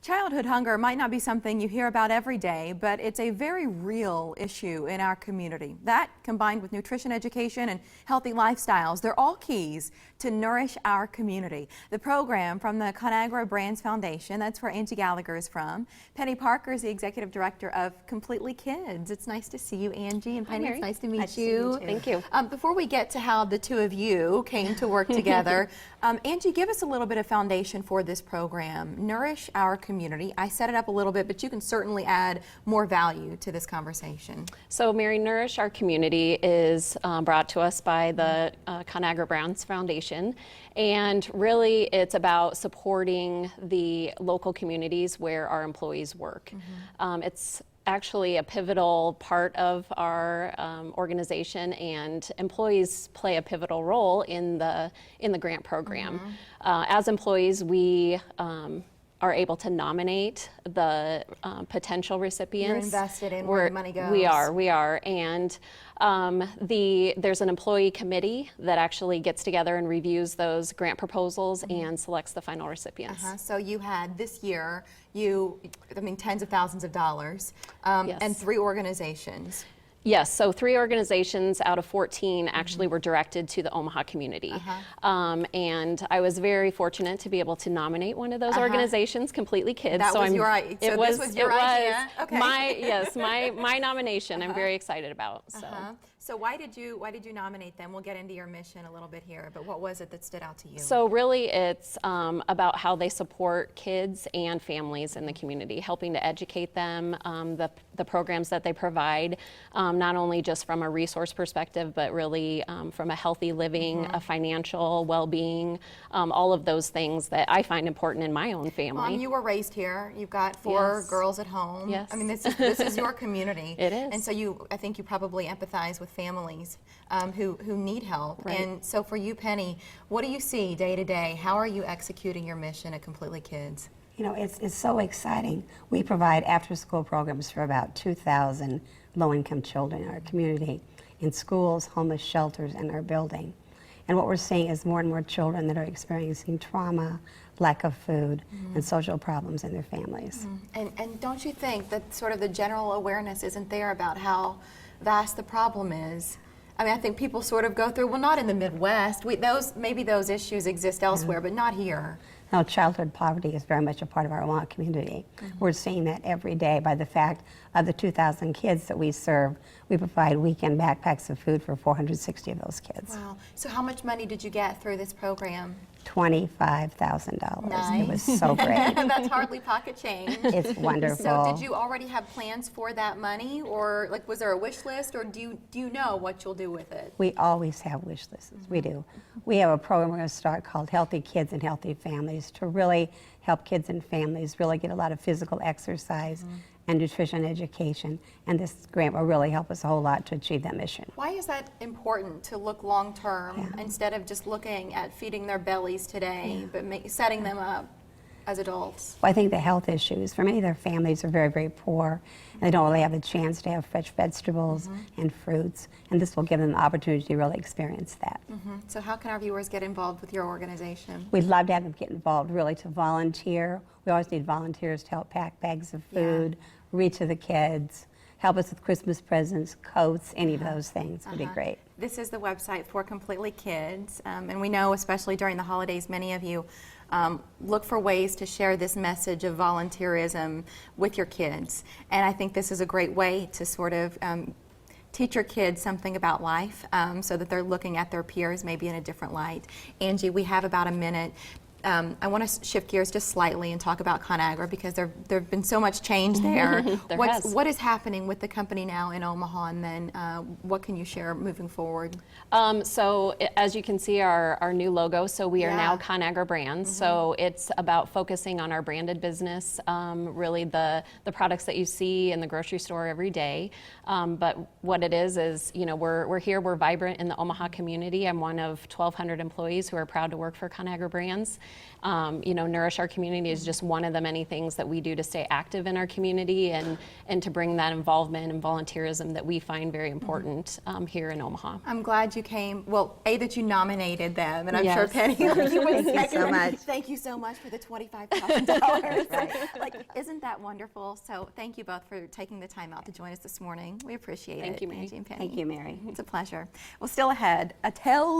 Childhood hunger might not be something you hear about every day, but it's a very real issue in our community. That, combined with nutrition education and healthy lifestyles, they're all keys to nourish our community. The program from the Conagra Brands Foundation, that's where Angie Gallagher is from. Penny Parker is the executive director of Completely Kids. It's nice to see you, Angie, and Penny, it's nice to meet you. Thank you. Before we get to how the two of you came to work together, Angie, give us a little bit of foundation for this program, Nourish Our Community. I set it up a little bit, but you can certainly add more value to this conversation. So, Mary, Nourish Our Community is brought to us by the Conagra Brands Foundation, and really it's about supporting the local communities where our employees work. It's actually a pivotal part of our organization, and employees play a pivotal role in the grant program. As employees, we are able to nominate the potential recipients. You're invested in where the money goes. We are, and there's an employee committee that actually gets together and reviews those grant proposals and selects the final recipients. So you had this year, tens of thousands of dollars, Yes. and 3 organizations. Yes, so 3 organizations out of 14 actually were directed to the Omaha community. And I was very fortunate to be able to nominate one of those organizations, Completely Kids. That so was your idea. This was your idea? Okay. My nomination I'm very excited about. So why did you nominate them? We'll get into your mission a little bit here, but what was it that stood out to you? So really it's about how they support kids and families in the community, helping to educate them, the programs that they provide, not only just from a resource perspective, but really from a healthy living, a financial well-being, all of those things that I find important in my own family. Mom, you were raised here. You've got 4 girls at home. Yes. I mean, this is your community. It is. And so I think you probably empathize with families who need help. Right. And so for you, Penny, what do you see day to day? How are you executing your mission at Completely Kids? You know, it's so exciting. We provide after-school programs for about 2,000 low-income children in our community, in schools, homeless shelters, and our building. And what we're seeing is more and more children that are experiencing trauma, lack of food, and social problems in their families. And don't you think that sort of the general awareness isn't there about how vast the problem is? I mean, I think people sort of go through, well, not in the Midwest. Maybe those issues exist elsewhere, but not here. Now, childhood poverty is very much a part of our Omaha community. We're seeing that every day by the fact of the 2,000 kids that we serve. We provide weekend backpacks of food for 460 of those kids. Wow. So how much money did you get through this program? $25,000. Nice. It was so great. That's hardly pocket change. It's wonderful. So did you already have plans for that money, or like was there a wish list, or do you know what you'll do with it? We always have wish lists. We do. We have a program we're going to start called Healthy Kids and Healthy Families to really help kids and families really get a lot of physical exercise and nutrition education, and this grant will really help us a whole lot to achieve that mission. Why is that important to look long term instead of just looking at feeding their bellies today, but setting them up as adults? Well, I think the health issues for many of their families are very, very poor, and they don't really have a chance to have fresh vegetables and fruits, and this will give them the opportunity to really experience that. So how can our viewers get involved with your organization? We'd love to have them get involved, really, to volunteer. We always need volunteers to help pack bags of food, read to the kids, help us with Christmas presents, coats, any of those things would be great. This is the website for Completely Kids, and we know, especially during the holidays, many of you look for ways to share this message of volunteerism with your kids. And I think this is a great way to sort of teach your kids something about life so that they're looking at their peers maybe in a different light. Angie, we have about a minute. I want to shift gears just slightly and talk about Conagra because there've been so much change there. What is happening with the company now in Omaha, and then what can you share moving forward? So as you can see, our new logo, so we are now Conagra Brands. So it's about focusing on our branded business, really the products that you see in the grocery store every day. But what it is, you know, we're here, we're vibrant in the Omaha community. I'm one of 1,200 employees who are proud to work for Conagra Brands. Nourish Our Community is just one of the many things that we do to stay active in our community and to bring that involvement and volunteerism that we find very important here in Omaha. I'm glad you came. Well, that you nominated them, and I'm sure Yes. Penny, you would Thank you so much. Thank you so much for the $25,000. Like, isn't that wonderful? So thank you both for taking the time out to join us this morning. We appreciate it. Thank you, Mary. Angie and Penny. Thank you, Mary. It's a pleasure. Well, still ahead, a tale